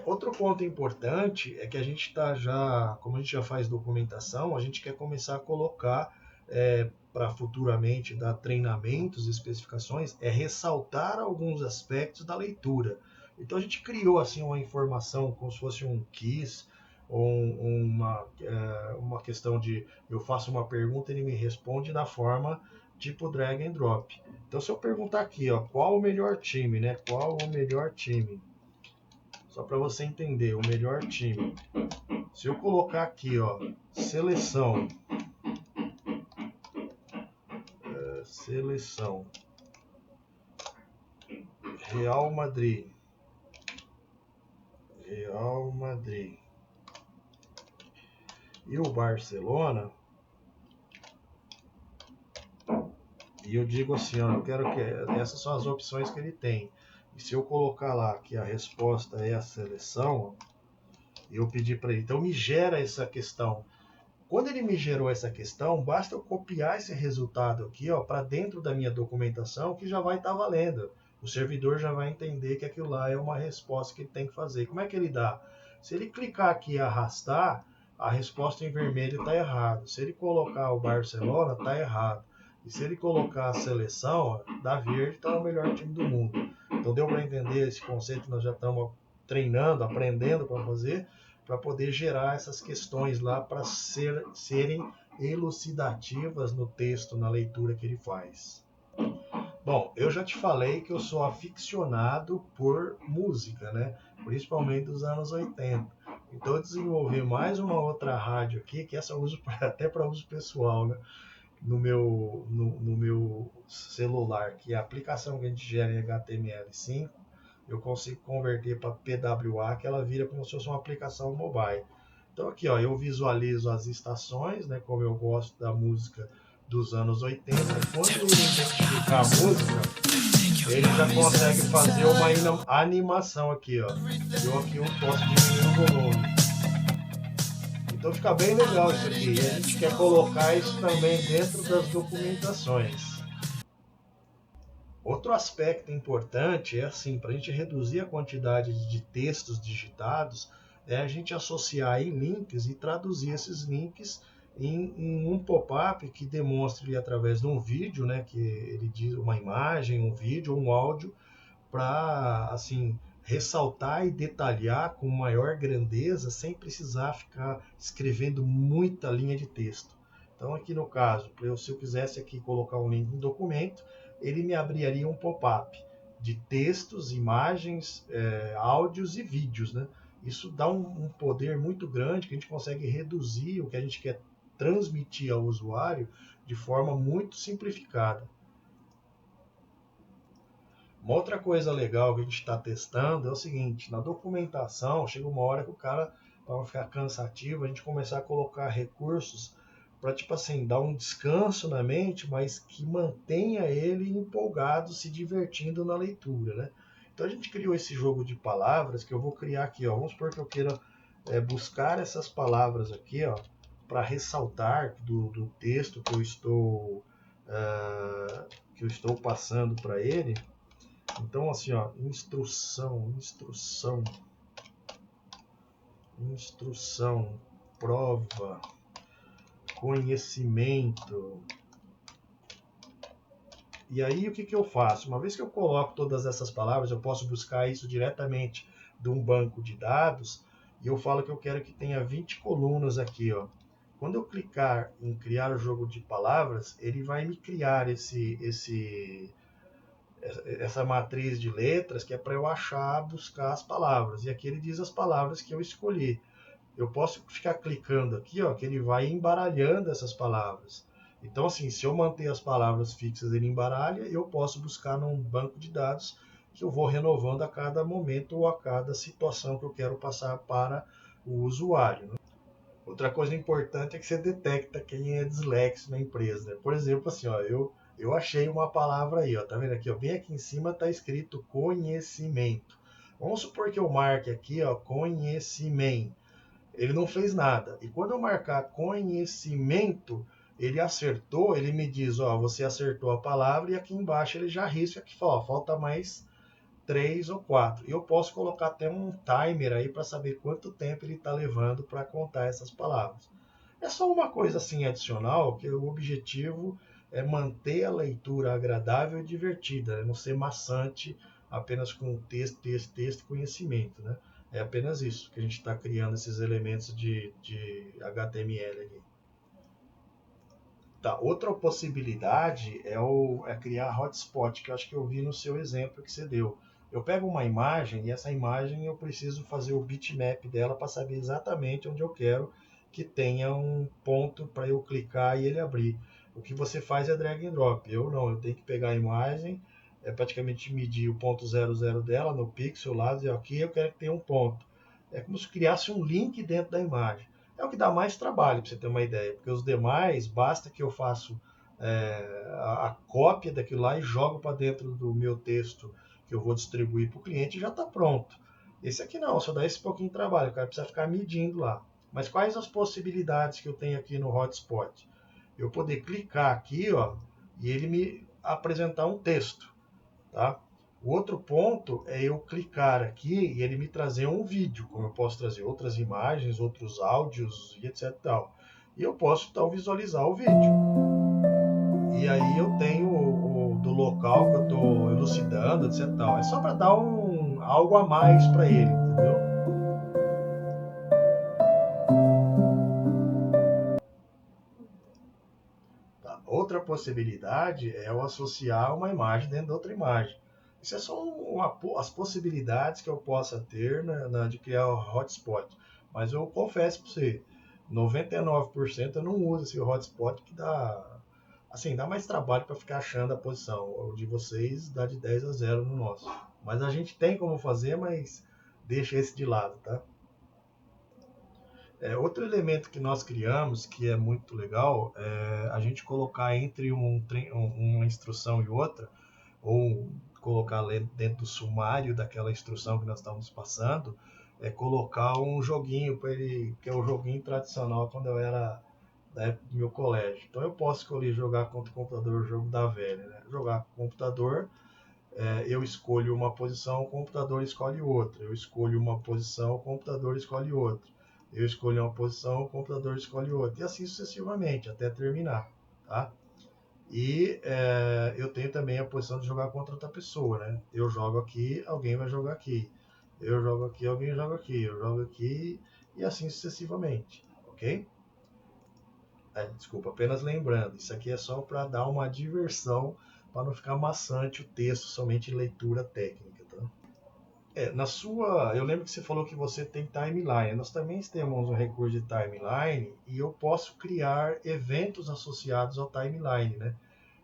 Outro ponto importante é que a gente está já, como a gente já faz documentação, a gente quer começar a colocar para futuramente dar treinamentos e especificações, ressaltar alguns aspectos da leitura. Então a gente criou assim uma informação como se fosse um quiz ou uma questão de eu faço uma pergunta e ele me responde da forma tipo drag and drop. Então se eu perguntar aqui, ó, qual o melhor time, né? Qual o melhor time? Só para você entender, o melhor time. Se eu colocar aqui, ó, seleção, seleção, Real Madrid, Real Madrid e o Barcelona, e eu digo assim, ó, eu quero que essas são as opções que ele tem. E se eu colocar lá que a resposta é a seleção, eu pedir para ele, então me gera essa questão. Quando ele me gerou essa questão, basta eu copiar esse resultado aqui, ó, para dentro da minha documentação, que já vai estar valendo. O servidor já vai entender que aquilo lá é uma resposta que ele tem que fazer. Como é que ele dá? Se ele clicar aqui e arrastar, a resposta em vermelho está errado. Se ele colocar o Barcelona, está errado. E se ele colocar a seleção, da verde, está o melhor time do mundo. Então deu para entender esse conceito que nós já estamos treinando, aprendendo para fazer, para poder gerar essas questões lá para serem elucidativas no texto, na leitura que ele faz. Bom, eu já te falei que eu sou aficionado por música, né? Principalmente dos anos 80. Então eu desenvolvi mais uma outra rádio aqui, que essa eu uso até para uso pessoal, né? No meu celular, que é a aplicação que a gente gera em HTML5, eu consigo converter para PWA, que ela vira como se fosse uma aplicação mobile. Então aqui, ó, eu visualizo as estações, né, como eu gosto da música dos anos 80. Quando ele identificar a música, ele já consegue fazer uma animação aqui, ó. Eu aqui eu posso diminuir o volume. Então fica bem legal isso aqui. E a gente quer colocar isso também dentro das documentações. Outro aspecto importante é assim, para a gente reduzir a quantidade de textos digitados, é a gente associar em links e traduzir esses links em um pop-up que demonstre através de um vídeo, né, que ele diz uma imagem, um vídeo, um áudio, para assim ressaltar e detalhar com maior grandeza sem precisar ficar escrevendo muita linha de texto. Então aqui no caso, se eu quisesse aqui colocar um link no documento, ele me abriria um pop-up de textos, imagens, áudios e vídeos, né? Isso dá um poder muito grande que a gente consegue reduzir o que a gente quer transmitir ao usuário de forma muito simplificada. Uma outra coisa legal que a gente está testando é o seguinte, na documentação chega uma hora que o cara, para ficar cansativo, a gente começar a colocar recursos para, tipo assim, dar um descanso na mente, mas que mantenha ele empolgado, se divertindo na leitura, né? Então a gente criou esse jogo de palavras que eu vou criar aqui, ó. Vamos supor que eu queira buscar essas palavras aqui, ó, para ressaltar do texto que eu estou passando para ele. Então, assim, ó, instrução, prova, conhecimento. E aí, o que eu faço? Uma vez que eu coloco todas essas palavras, eu posso buscar isso diretamente de um banco de dados, e eu falo que eu quero que tenha 20 colunas aqui, ó. Quando eu clicar em criar o jogo de palavras, ele vai me criar essa matriz de letras que é para eu achar, buscar as palavras. E aqui ele diz as palavras que eu escolhi. Eu posso ficar clicando aqui, ó, que ele vai embaralhando essas palavras. Então, assim, se eu manter as palavras fixas, ele embaralha, eu posso buscar num banco de dados que eu vou renovando a cada momento ou a cada situação que eu quero passar para o usuário, né? Outra coisa importante é que você detecta quem é dislexo na empresa, né? Por exemplo, assim, ó, eu achei uma palavra aí, ó, tá vendo aqui, ó, bem aqui em cima está escrito conhecimento. Vamos supor que eu marque aqui, ó, conhecimento. Ele não fez nada. E quando eu marcar conhecimento, ele acertou, ele me diz, ó, você acertou a palavra, e aqui embaixo ele já risca que fala, ó, falta mais 3 ou 4. E eu posso colocar até um timer aí para saber quanto tempo ele está levando para contar essas palavras. É só uma coisa assim adicional, que o objetivo é manter a leitura agradável e divertida, né? Não ser maçante apenas com texto, texto, texto e conhecimento, né? É apenas isso que a gente está criando esses elementos de HTML aqui. Tá, outra possibilidade é criar hotspot, que eu acho que eu vi no seu exemplo que você deu. Eu pego uma imagem e essa imagem eu preciso fazer o bitmap dela para saber exatamente onde eu quero que tenha um ponto para eu clicar e ele abrir. O que você faz é drag and drop. Eu não, eu tenho que pegar a imagem, praticamente medir o ponto 00 dela no pixel lá, dizer aqui eu quero que tenha um ponto. É como se criasse um link dentro da imagem. É o que dá mais trabalho, para você ter uma ideia, porque os demais, basta que eu faço a cópia daquilo lá e jogo para dentro do meu texto que eu vou distribuir para o cliente e já está pronto. Esse aqui não, só dá esse pouquinho de trabalho, o cara precisa ficar medindo lá. Mas quais as possibilidades que eu tenho aqui no hotspot? Eu poder clicar aqui, ó, e ele me apresentar um texto, tá? O outro ponto é eu clicar aqui e ele me trazer um vídeo, como eu posso trazer outras imagens, outros áudios e etc. Tal. E eu posso então visualizar o vídeo. E aí eu tenho do local que eu estou elucidando, etc. Tal. É só para dar algo a mais para ele, entendeu? Tá. Outra possibilidade é eu associar uma imagem dentro de outra imagem. Isso é só as possibilidades que eu possa ter de criar o hotspot. Mas eu confesso para você, 99% eu não uso esse hotspot que dá mais trabalho para ficar achando a posição. O de vocês dá de 10-0 no nosso. Mas a gente tem como fazer, mas deixa esse de lado, tá? Outro elemento que nós criamos, que é muito legal, é a gente colocar entre uma instrução e outra, ou colocar dentro do sumário daquela instrução que nós estamos passando, é colocar um joguinho para ele, que é o joguinho tradicional quando eu era da época do meu colégio. Então eu posso escolher jogar contra o computador, o jogo da velha, né? Jogar com o computador, eu escolho uma posição, o computador escolhe outra. Eu escolho uma posição, o computador escolhe outra. Eu escolho uma posição, o computador escolhe outra. E assim sucessivamente, até terminar. Tá? E eu tenho também a posição de jogar contra outra pessoa. Né? Eu jogo aqui, alguém vai jogar aqui. Eu jogo aqui, alguém joga aqui. Eu jogo aqui e assim sucessivamente. Ok? Desculpa, apenas lembrando, isso aqui é só para dar uma diversão, para não ficar maçante o texto somente em leitura técnica. Tá? Eu lembro que você falou que você tem timeline. Nós também temos um recurso de timeline e eu posso criar eventos associados ao timeline, né?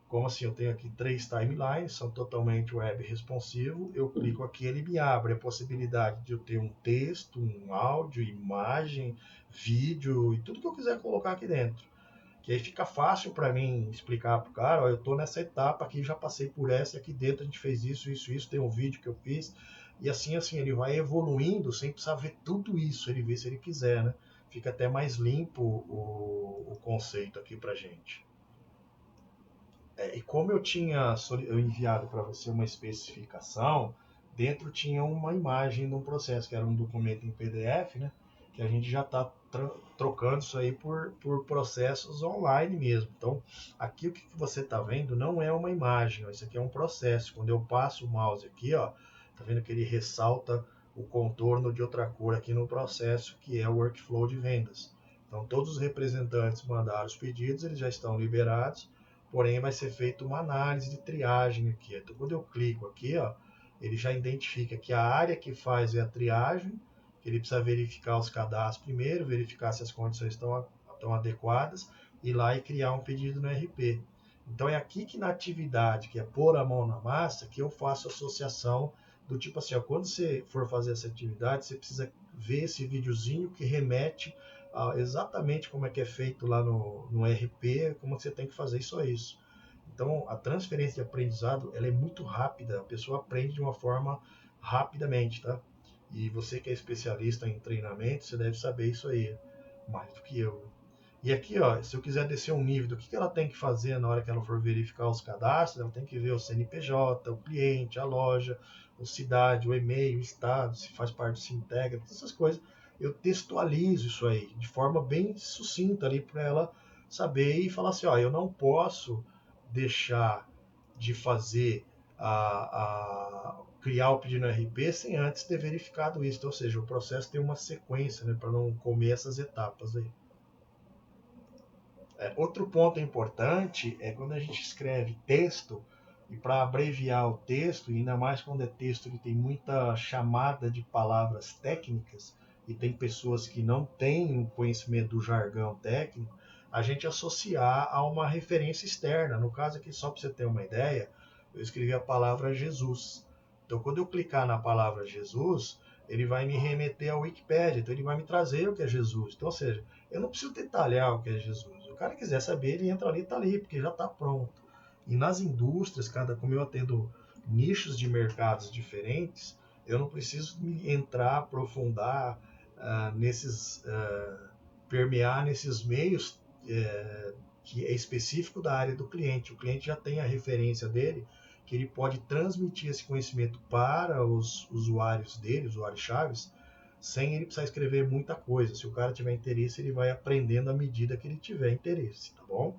Como assim, eu tenho aqui 3 timelines, são totalmente web responsivo. Eu clico aqui, ele me abre a possibilidade de eu ter um texto, um áudio, imagem, vídeo e tudo que eu quiser colocar aqui dentro. Que aí fica fácil para mim explicar para o cara, ó, eu estou nessa etapa aqui, já passei por essa, aqui dentro a gente fez isso, isso, isso, tem um vídeo que eu fiz. E assim, ele vai evoluindo sem precisar ver tudo isso, ele vê se ele quiser, né? Fica até mais limpo o conceito aqui para gente. E como eu enviado para você uma especificação, dentro tinha uma imagem de um processo, que era um documento em PDF, né? Que a gente já está trocando isso aí por processos online mesmo. Então, aqui o que você está vendo não é uma imagem, ó, isso aqui é um processo. Quando eu passo o mouse aqui, ó, tá vendo que ele ressalta o contorno de outra cor aqui no processo, que é o workflow de vendas. Então, todos os representantes mandaram os pedidos, eles já estão liberados, porém vai ser feita uma análise de triagem aqui. Então, quando eu clico aqui, ó, ele já identifica que a área que faz é a triagem, que ele precisa verificar os cadastros primeiro, verificar se as condições estão adequadas, ir lá e criar um pedido no RP. Então é aqui que na atividade, que é pôr a mão na massa, que eu faço associação do tipo assim, ó, quando você for fazer essa atividade, você precisa ver esse videozinho que remete exatamente como é que é feito lá no RP, como você tem que fazer isso a isso. Então, a transferência de aprendizado ela é muito rápida, a pessoa aprende de uma forma rapidamente, tá? E você que é especialista em treinamento, você deve saber isso aí, mais do que eu. E aqui, ó, se eu quiser descer um nível do que ela tem que fazer na hora que ela for verificar os cadastros, ela tem que ver o CNPJ, o cliente, a loja, a cidade, o e-mail, o estado, se faz parte, se integra, todas essas coisas. Eu textualizo isso aí de forma bem sucinta ali para ela saber e falar assim, ó, eu não posso deixar de fazer criar o pedido no RP sem antes ter verificado isso. Então, ou seja, o processo tem uma sequência, né, para não comer essas etapas aí. Outro ponto importante é quando a gente escreve texto, e para abreviar o texto, ainda mais quando é texto que tem muita chamada de palavras técnicas, e tem pessoas que não têm o conhecimento do jargão técnico, a gente associar a uma referência externa. No caso aqui, só para você ter uma ideia, eu escrevi a palavra Jesus. Então, quando eu clicar na palavra Jesus, ele vai me remeter ao Wikipedia, então ele vai me trazer o que é Jesus. Então, ou seja, eu não preciso detalhar o que é Jesus. Se o cara quiser saber, ele entra ali e está ali, porque já está pronto. E nas indústrias, como eu atendo nichos de mercados diferentes, eu não preciso entrar, aprofundar permear nesses meios que é específico da área do cliente. O cliente já tem a referência dele, que ele pode transmitir esse conhecimento para os usuários dele, usuários chaves, sem ele precisar escrever muita coisa. Se o cara tiver interesse, ele vai aprendendo à medida que ele tiver interesse, tá bom?